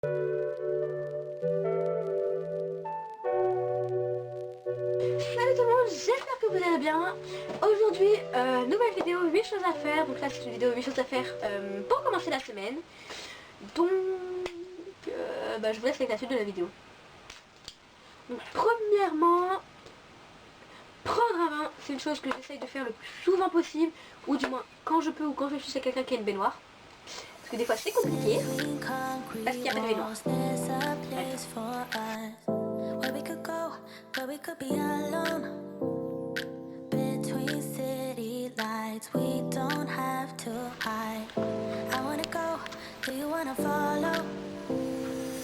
Salut tout le monde, j'espère que vous allez bien. Aujourd'hui, nouvelle vidéo, 8 choses à faire. Donc là c'est une vidéo 8 choses à faire pour commencer la semaine. Donc je vous laisse avec la suite de la vidéo. Donc premièrement, prendre un bain, c'est une chose que j'essaye de faire le plus souvent possible. Ou du moins quand je peux ou quand je suis chez quelqu'un qui a une baignoire. Parce que des fois c'est compliqué, parce qu'il n'y a pas de baignoire. We don't have to hide. I wanna go, do you wanna follow?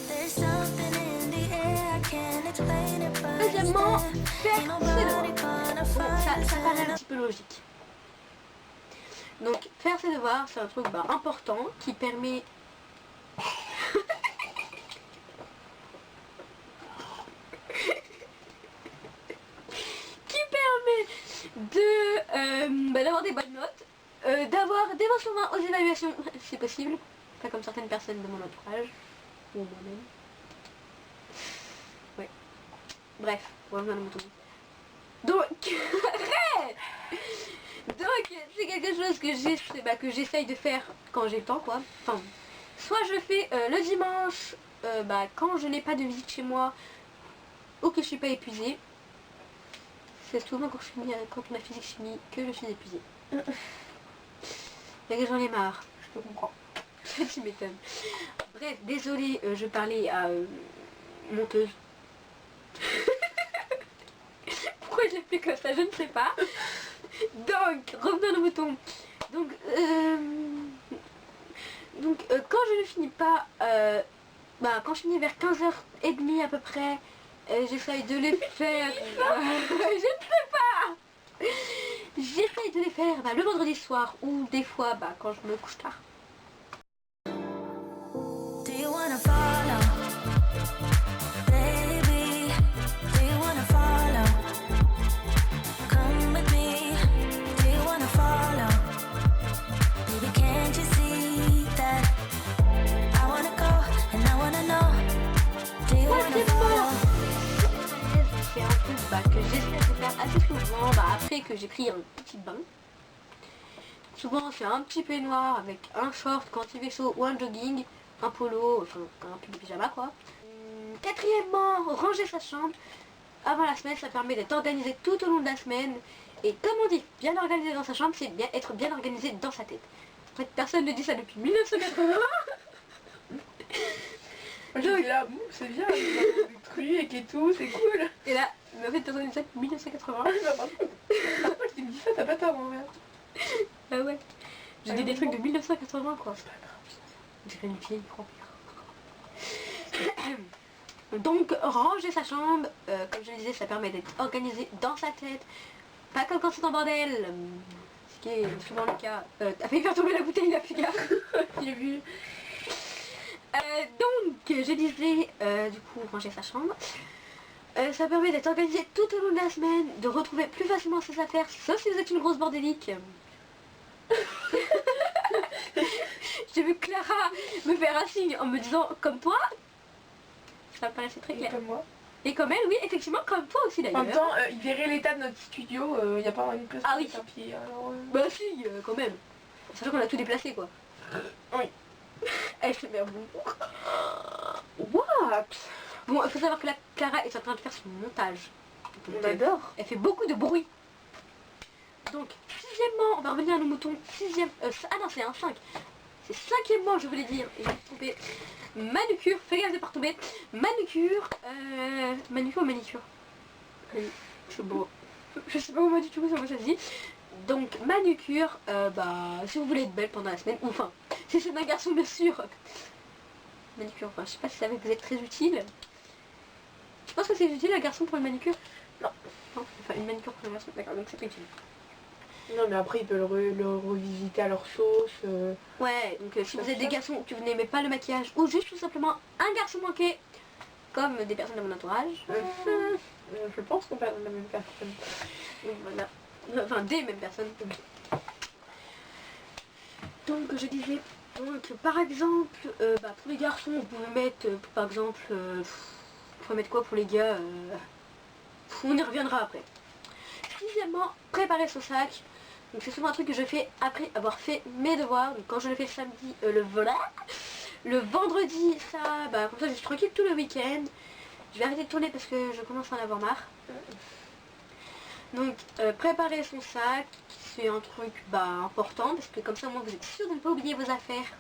There's something in the air, I can't explain it, but deuxièmement, faire ses devoirs. Ça paraît un petit peu logique. Donc faire ses devoirs, c'est un truc important qui permet... d'avoir des bonnes notes, d'avoir des mentions aux évaluations, si possible, pas comme certaines personnes de mon entourage, ou moi-même. Ouais. Bref, revenons à mon tour. Donc, arrête. Donc, c'est quelque chose que j'essaye de faire quand j'ai le temps, quoi. Enfin, soit je le fais le dimanche, quand je n'ai pas de visite chez moi, ou que je suis pas épuisée. C'est souvent quand on a physique-chimie que je suis épuisée. Et que j'en ai marre, je te comprends. Tu m'étonnes. Bref, désolée, je parlais à monteuse. Pourquoi je l'ai fait comme ça, je ne sais pas. Donc, revenons à nos moutons. Donc, quand je ne finis pas, quand je finis vers 15h30 à peu près, j'essaye de les faire. Je ne sais pas. J'essaye de les faire le vendredi soir ou des fois quand je me couche tard. C'est un truc que j'essaie de faire assez souvent après que j'ai pris un petit bain. Souvent c'est un petit peignoir avec un short quand il fait chaud ou un jogging, un polo, enfin un pull de pyjama quoi. Quatrièmement, ranger sa chambre. Avant la semaine, ça permet d'être organisé tout au long de la semaine. Et comme on dit, bien organisé dans sa chambre, c'est être bien organisé dans sa tête. En fait, personne ne dit ça depuis 1980. Moi j'étais là, c'est bien, des trucs et tout, c'est cool. Et là, en fait, personne ne dit ça depuis 1980. Parfois je me dis ça, t'as pas tort en vrai. Ah ouais. J'ai dit des trucs de 1980 quoi. C'est pas grave. J'ai une vieille grand-père. Donc ranger sa chambre, comme je le disais, ça permet d'être organisé dans sa tête. Pas comme quand c'est en bordel. Ce qui est souvent le cas. T'as failli faire tomber la bouteille là, fais gaffe. J'ai vu. Donc je disais du coup ranger sa chambre. Ça permet d'être organisé tout au long de la semaine, de retrouver plus facilement ses affaires, sauf si vous êtes une grosse bordélique. J'ai vu Clara me faire un signe en me disant comme toi. Ça me paraissait très clair. Et comme moi. Et comme elle, oui, effectivement, comme toi aussi d'ailleurs. En même temps, il verrait l'état de notre studio, il n'y a pas une place Ah pour oui. les papiers. Alors, Bah si, quand même. Sachant qu'on a tout déplacé quoi. Oui. Elle se met un bon. What? Bon, il faut savoir que la Clara est en train de faire son montage. On adore. Elle fait beaucoup de bruit. Donc, sixièmement, on va revenir à nos moutons. Sixième. Ah non, c'est un 5. C'est cinquièmement, je voulais dire. J'ai trompé. Manucure, fais gaffe de pas retomber. Manucure. Manucure ou manicure? Je sais pas. Je sais pas comment du tout ça se dit. Donc, manucure, si vous voulez être belle pendant la semaine, ou enfin, si c'est un garçon bien sûr. Manucure, je sais pas si ça va vous être très utile. Tu penses que c'est utile un garçon pour une manucure? Non. Non, enfin une manucure pour un garçon, d'accord, donc c'est pas utile. Non mais après ils peuvent le revisiter à leur sauce. Ouais, donc si vous êtes des garçons que vous n'aimez pas le maquillage, ou juste tout simplement un garçon manqué, comme des personnes de mon entourage. Je pense qu'on parle de la même personne. Oui, voilà. Enfin des mêmes personnes. Donc je disais, Donc par exemple, pour les garçons, vous pouvez mettre, par exemple, vous pouvez mettre quoi pour les gars on y reviendra après. Sixièmement, préparer son sac. Donc c'est souvent un truc que je fais après avoir fait mes devoirs. Donc quand je le fais le samedi, le vendredi, ça, comme ça je suis tranquille tout le week-end. Je vais arrêter de tourner parce que je commence à en avoir marre. Donc préparer son sac, c'est un truc important parce que comme ça au moins vous êtes sûr de ne pas oublier vos affaires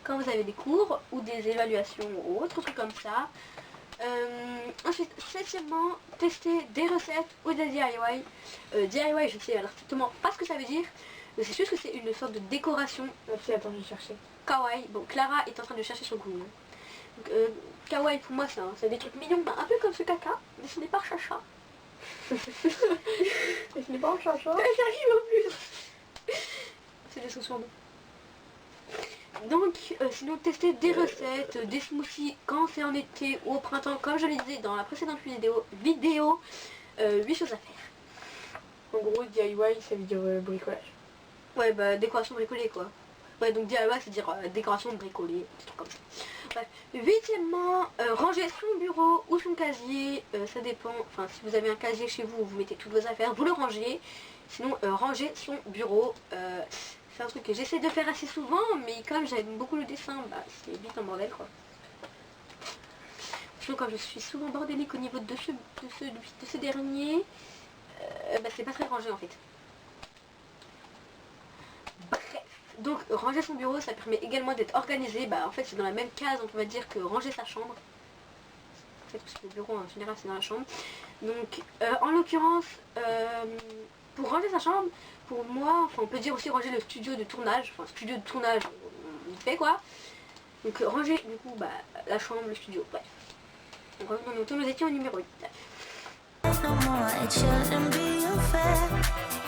quand vous avez des cours ou des évaluations ou autre truc comme ça. Ensuite, septièmement, tester des recettes ou des DIY. DIY, je sais alors strictement pas ce que ça veut dire. C'est juste que c'est une sorte de décoration. Merci, attends, je vais chercher. Kawaii. Bon, Clara est en train de chercher son Google. Donc, kawaii pour moi, c'est des trucs mignons, un peu comme ce caca, dessiné par Chacha. Dessiné par Chacha. J'arrive en plus. C'est des sous-surnoms. Donc, sinon, tester des recettes, des smoothies quand c'est en été ou au printemps, comme je le disais dans la précédente vidéo 8 choses à faire. En gros, DIY, ça veut dire bricolage. Ouais, décoration bricolée, quoi. Ouais, donc DIY, c'est-à-dire décoration bricolée, des trucs comme ça. Bref. Huitièmement, ranger son bureau ou son casier, ça dépend. Enfin, si vous avez un casier chez vous, vous mettez toutes vos affaires, vous le rangez. Sinon, ranger son bureau, c'est un truc que j'essaie de faire assez souvent, mais comme j'aime beaucoup le dessin, c'est vite un bordel, quoi. Sinon, quand je suis souvent bordélique au niveau de ce dernier, c'est pas très rangé en fait. Bref, donc ranger son bureau, ça permet également d'être organisé. En fait, c'est dans la même case, on va dire, que ranger sa chambre. En fait, parce que le bureau en général, c'est dans la chambre. Donc, en l'occurrence, pour ranger sa chambre, pour moi, on peut dire aussi ranger le studio de tournage. Enfin, studio de tournage, on fait quoi. Donc, ranger du coup la chambre, le studio, bref. Donc, revenons, nous étions au numéro 8. No more, it shouldn't be unfair.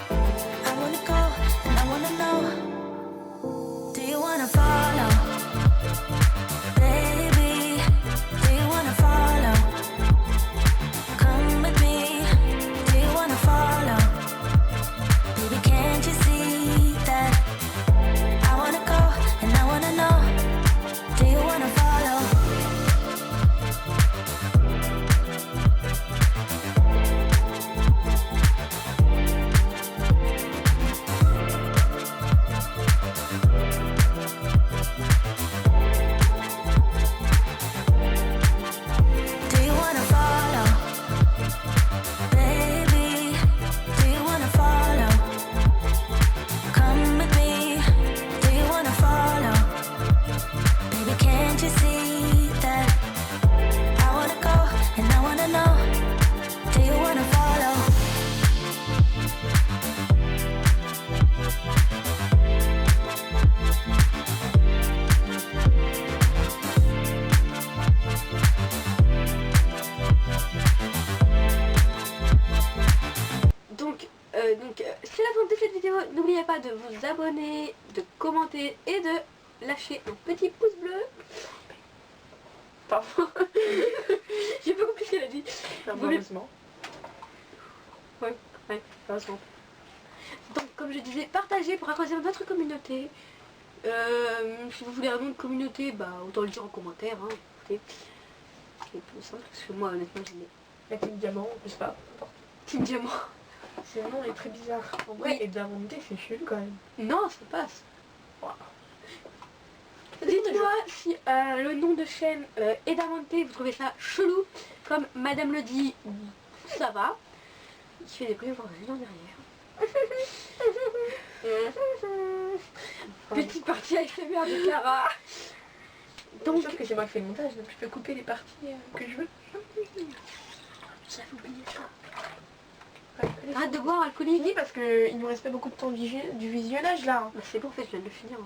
I wanna go and I wanna know. Do you wanna follow? Baby, do you wanna follow? Come with me. Do you wanna follow? Baby, can't you see that? I wanna go and I wanna know. Do you wanna follow? C'est la fin de cette vidéo. N'oubliez pas de vous abonner, de commenter et de lâcher un petit pouce bleu. Pardon. J'ai pas compris ce qu'elle a dit. Heureusement. Ouais, heureusement. Donc comme je disais, partagez pour agrandir notre communauté. Si vous voulez un nom de communauté, autant le dire en commentaire. Écoutez, c'est plus simple parce que moi honnêtement je l'ai. La Team Diamant, je sais pas. Team Diamant. C'est un nom est très bizarre. En vrai, et Damonté, c'est chelou quand même. Non, ça passe. Wow. Dites-moi si le nom de chaîne Edamonté, vous trouvez ça chelou, comme Madame le dit, ça va. Il fait des bruits en derrière. Petite partie ASMR de Clara. Donc, sauf que c'est moi qui fais le montage, donc je peux couper les parties que je veux. J'avais oublié ça. Arrête de boire, alcoolique. Fini parce qu'il nous reste pas beaucoup de temps du visionnage là. C'est bon, en fait, je viens de le finir.